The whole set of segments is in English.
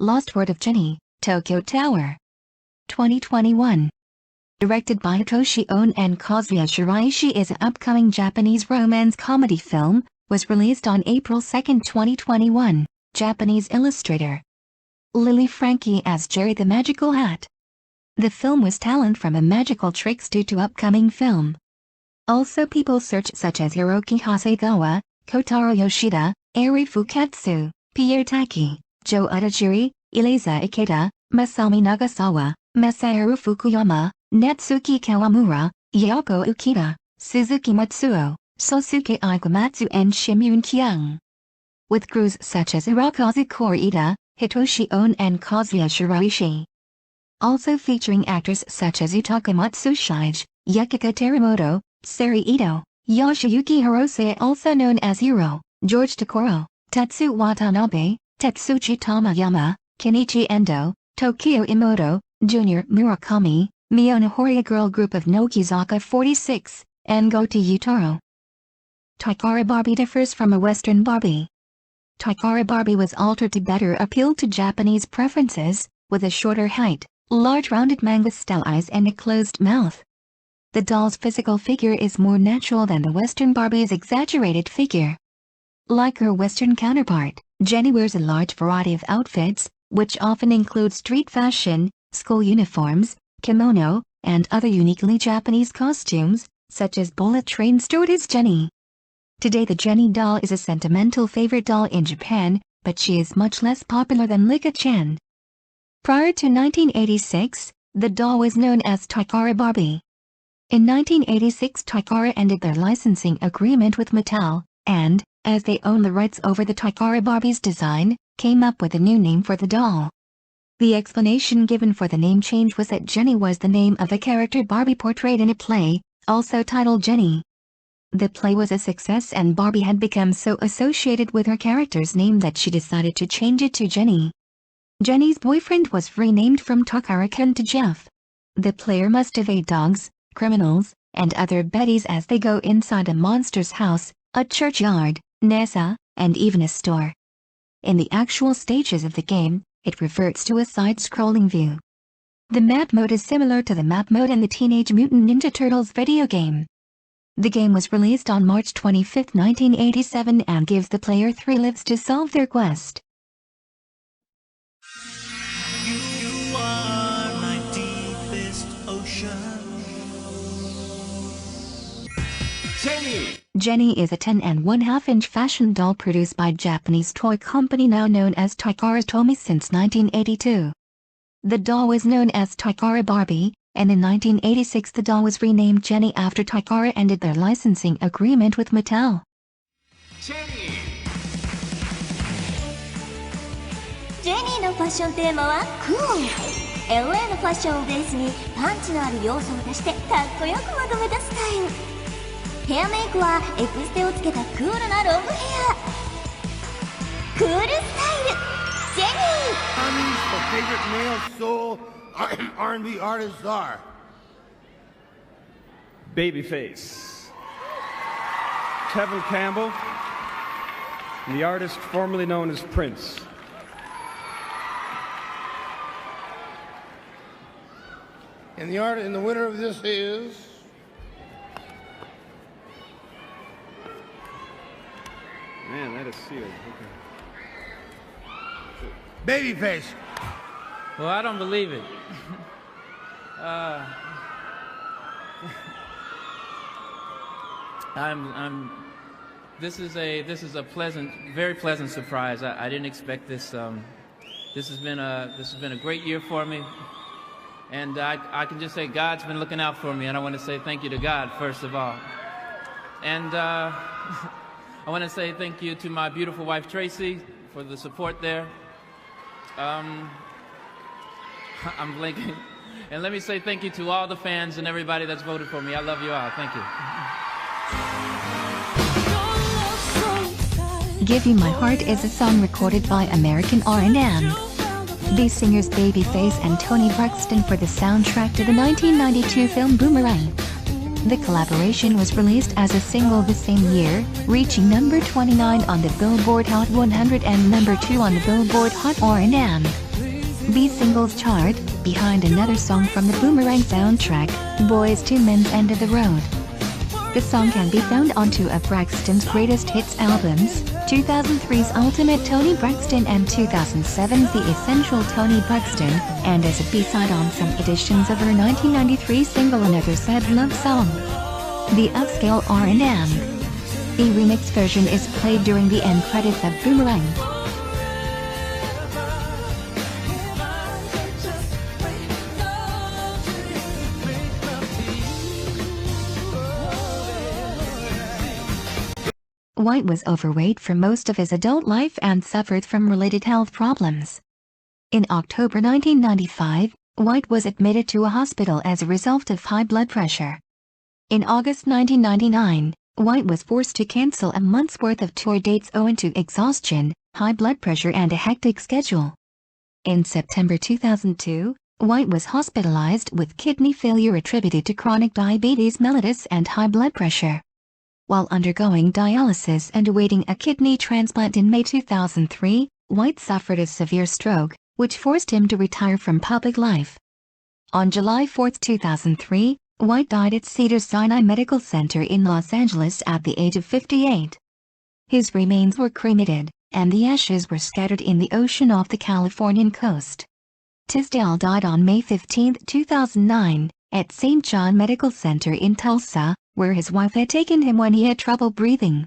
Lost Word of Jenny, Tokyo Tower. 2021. Directed by Hitoshi Ono and Kazuya Shiraishi, is an upcoming Japanese romance comedy film, was released on April 2, 2021. Japanese illustrator Lily Frankie as Jerry the Magical Hat. The film was talent from a magical tricks due to upcoming film. Also people such as Hiroki Hasegawa, Kotaro Yoshida, Eri Fukatsu, Pierre Taki, Joe Udajiri, Eliza Ikeda, Masami Nagasawa, Masaharu Fukuyama, Natsuki Kawamura, Yoko Ukita, Suzuki Matsuo, Sosuke Ikamatsu and Shimun Kyung. With crews such as Hirokazu Koreeda, Hitoshi Ono and Kazuya Shiraishi. Also featuring actors such as Utaka Matsushige, Yukika Terimoto, Sari Ito, Yoshiyuki Hirose, also known as Hiro, George Takoro, Tatsu Watanabe, Tetsuchi Tamayama, Kenichi Endo, Tokyo Imoto, Junior Murakami, Miyona Horia girl group of Nokizaka 46, and Goti Utaro. Taikara Barbie differs from a Western Barbie. Taikara Barbie was altered to better appeal to Japanese preferences, with a shorter height, large rounded manga-style eyes and a closed mouth. The doll's physical figure is more natural than the Western Barbie's exaggerated figure. Like her Western counterpart, Jenny wears a large variety of outfits, which often include street fashion, school uniforms, kimono, and other uniquely Japanese costumes, such as bullet train stewardess Jenny. Today the Jenny doll is a sentimental favorite doll in Japan, but she is much less popular than Lika-chan. Prior to 1986, the doll was known as Taikara Barbie. In 1986 Taikara ended their licensing agreement with Mattel, and, as they own the rights over the Taikara Barbie's design, came up with a new name for the doll. The explanation given for the name change was that Jenny was the name of a character Barbie portrayed in a play, also titled Jenny. The play was a success and Barbie had become so associated with her character's name that she decided to change it to Jenny. Jenny's boyfriend was renamed from Takara-kun to Jeff. The player must evade dogs, criminals, and other baddies as they go inside a monster's house, a churchyard, NASA, and even a store. In the actual stages of the game, it reverts to a side-scrolling view. The map mode is similar to the map mode in the Teenage Mutant Ninja Turtles video game. The game was released on March 25, 1987 and gives the player 3 lives to solve their quest. You are my deepest ocean. Jenny is a 10.5-inch fashion doll produced by Japanese toy company now known as Taikara Tomy since 1982. The doll was known as Taikara Barbie, and in 1986 the doll was renamed Jenny after Taikara ended their licensing agreement with Mattel. Jenny! ジェニーのファッションテーマはクール。LA のファッションをベースにパンチのある要素を出してかっこよくまとめたスタイル。ヘアメイクはエクステをつけたクールなロングヘア。クールスタイル、ジェニー。 favorite male soul R&B artists are Babyface, Kevin Campbell, and the artist formerly known as Prince. and the winner of this is Man, that is sealed. Okay. Babyface. Well, I don't believe it. This is a pleasant, very pleasant surprise. I didn't expect this. This has been a great year for me, and I can just say God's been looking out for me, and I want to say thank you to God first of all, and I want to say thank you to my beautiful wife Tracy for the support there. I'm blinking. And let me say thank you to all the fans and everybody that's voted for me. I love you all. Thank you. Give You My Heart is a song recorded by American R&M. These singers Babyface and Toni Braxton for the soundtrack to the 1992 film Boomerang. The collaboration was released as a single the same year, reaching number 29 on the Billboard Hot 100 and number 2 on the Billboard Hot R&M. B singles chart, behind another song from the Boomerang soundtrack, Boyz II Men's End of the Road. The song can be found on two of Braxton's greatest hits albums, 2003's Ultimate Toni Braxton and 2007's The Essential Toni Braxton, and as a B-side on some editions of her 1993 single Another Sad Love Song. The upscale R&M. The remix version is played during the end credits of Boomerang. White was overweight for most of his adult life and suffered from related health problems. In October 1995, White was admitted to a hospital as a result of high blood pressure. In August 1999, White was forced to cancel a month's worth of tour dates owing to exhaustion, high blood pressure and a hectic schedule. In September 2002, White was hospitalized with kidney failure attributed to chronic diabetes mellitus and high blood pressure. While undergoing dialysis and awaiting a kidney transplant in May 2003, White suffered a severe stroke, which forced him to retire from public life. On July 4, 2003, White died at Cedars-Sinai Medical Center in Los Angeles at the age of 58. His remains were cremated, and the ashes were scattered in the ocean off the Californian coast. Tisdale died on May 15, 2009, at St. John Medical Center in Tulsa, where his wife had taken him when he had trouble breathing.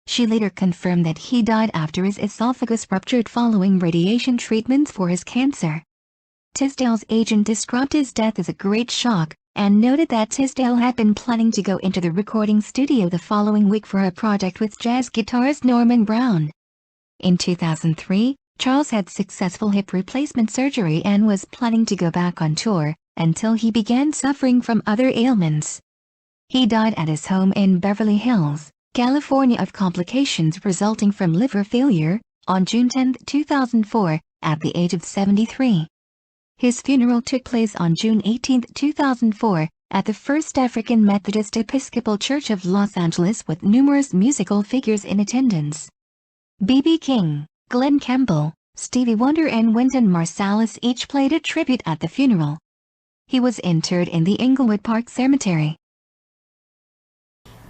She later confirmed that he died after his esophagus ruptured following radiation treatments for his cancer. Tisdale's agent described his death as a great shock, and noted that Tisdale had been planning to go into the recording studio the following week for a project with jazz guitarist Norman Brown. In 2003, Charles had successful hip replacement surgery and was planning to go back on tour, until he began suffering from other ailments. He died at his home in Beverly Hills, California of complications resulting from liver failure, on June 10, 2004, at the age of 73. His funeral took place on June 18, 2004, at the First African Methodist Episcopal Church of Los Angeles with numerous musical figures in attendance. B.B. King, Glenn Campbell, Stevie Wonder and Wynton Marsalis each played a tribute at the funeral. He was interred in the Inglewood Park Cemetery.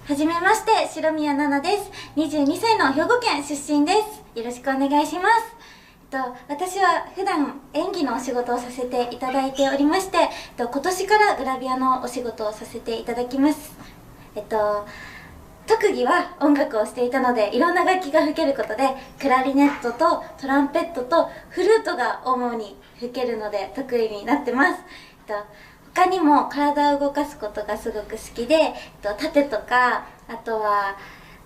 はじめまして、白宮奈々です。22歳の兵庫県出身です。よろしくお願いします。私は普段演技のお仕事をさせていただいておりまして、今年からグラビアのお仕事をさせていただきます。特技は音楽をしていたので、いろんな楽器が吹けることで、クラリネットとトランペットとフルートが主に吹けるので得意になってます。他にも体を動かすことがすごく好きで、盾とか、あとは、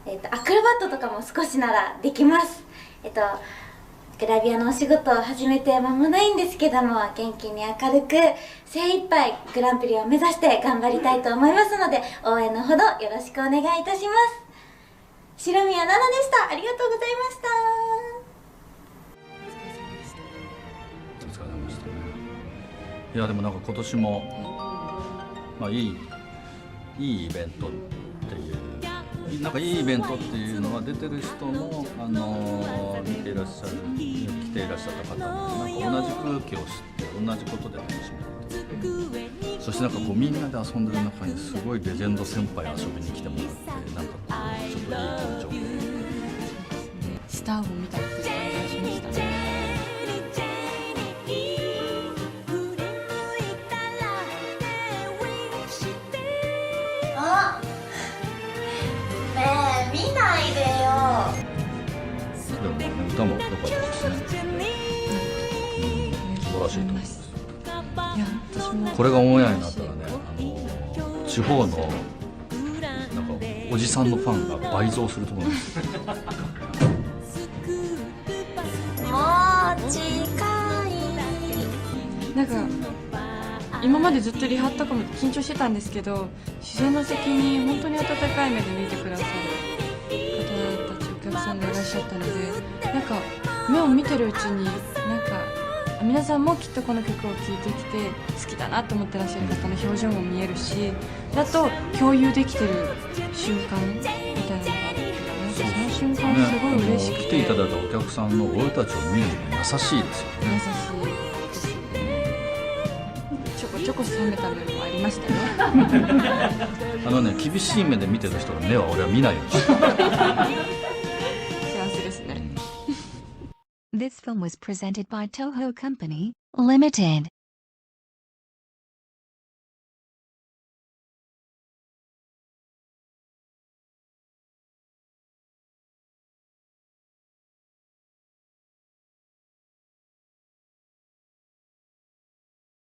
アクロバットとかも少しならできます。グラビアのお仕事を始めて間もないんですけども、元気に明るく精一杯グランプリを目指して頑張りたいと思いますので、応援のほどよろしくお願いいたします。白宮奈々でした。ありがとうございました。お疲れ様でしたね。いやでもなんか今年もまあいいイベントっていうなんかいいイベントっていうのは出てる人も見ていらっしゃる来ていらっしゃった方もなんか同じ空気を知って同じことで楽しめる。そしてなんかこうみんなで遊んでる中にすごいレジェンド先輩遊びに来てもらってなんかこうちょっといい緊張感。スターを見たっていう感じがしましたね。あ、ねえ見ないでよ。でもね歌も良かったですね。素晴らしいと思います。いや私もこれがオンエアになったらね地方のなんかおじさんのファンが倍増すると思います。なんか今までずっとリハとかも緊張してたんですけど、自然の席に本当に温かい目で見てくださる方たちお客さんがいらっしゃったので、なんか目を見てるうちになんか皆さんもきっとこの曲を聴いてきて好きだなと思ってらっしゃる方の表情も見えるし、あと共有できてる瞬間みたいなのがあって、その瞬間すごい嬉しくて、来ていただいたお客さんの俺たちを見るのに優しいですよね。優しいです。ちょこちょこ冷めた面もありましたよ。厳しい目で見てる人の目は俺は見ないようにして幸せですね。This film was presented by Toho Company, Limited.